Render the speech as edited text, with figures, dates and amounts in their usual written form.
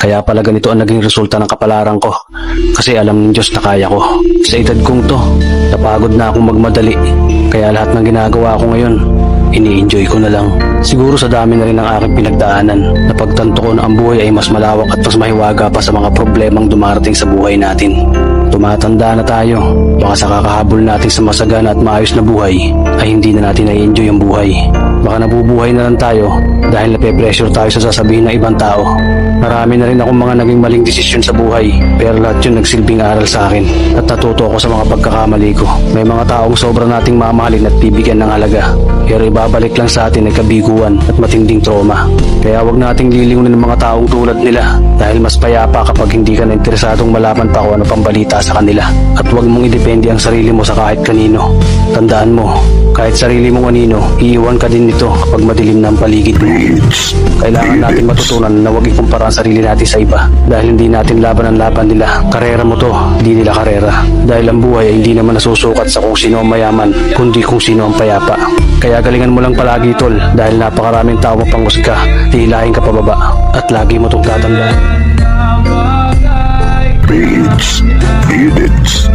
Kaya pala ganito ang naging resulta ng kapalaran ko. Kasi alam ng Diyos na kaya ko. Sa edad kong to, napagod na akong magmadali. Kaya lahat ng ginagawa ko ngayon, ini-enjoy ko na lang. Siguro sa dami na rin ng aking pinagdaanan, napagtanto ko na ang buhay ay mas malawak at mas mahiwaga pa sa mga problemang dumarating sa buhay natin. Tumatanda na tayo, baka sa kakahabol natin sa masagana at maayos na buhay, ay hindi na natin na-enjoy ang buhay. Baka nabubuhay na lang tayo dahil nape-pressure tayo sa sasabihin ng ibang tao. Marami na rin akong mga naging maling desisyon sa buhay, pero lahat yun nagsilbing aral sa akin at natuto ako sa mga pagkakamali ko. May mga taong sobra nating mamahalin at bibigyan ng halaga, pero ibabalik lang sa atin ay kabiguan at matinding trauma. Kaya wag nating liliwin ng mga taong tulad nila dahil mas payapa kapag hindi ka na interesadong malaman pa kung ano pang balita sa kanila. At wag mong idepende ang sarili mo sa kahit kanino. Tandaan mo, kahit sarili mong anino, iiwan ka din nito kapag madilim na ang paligid mo. Kailangan natin matutunan na wag ikumpara ang sarili natin sa iba dahil hindi natin laban ang laban nila. Karera mo to, hindi nila karera. Dahil ang buhay ay hindi naman nasusukat sa kung sino ang mayaman, kundi kung sino ang payapa. Kaya galingan mo lang palagi tol dahil napakaraming tao mapanghusga, hihilahin ka pababa at lagi mo itong tatandaan. Beats, beats.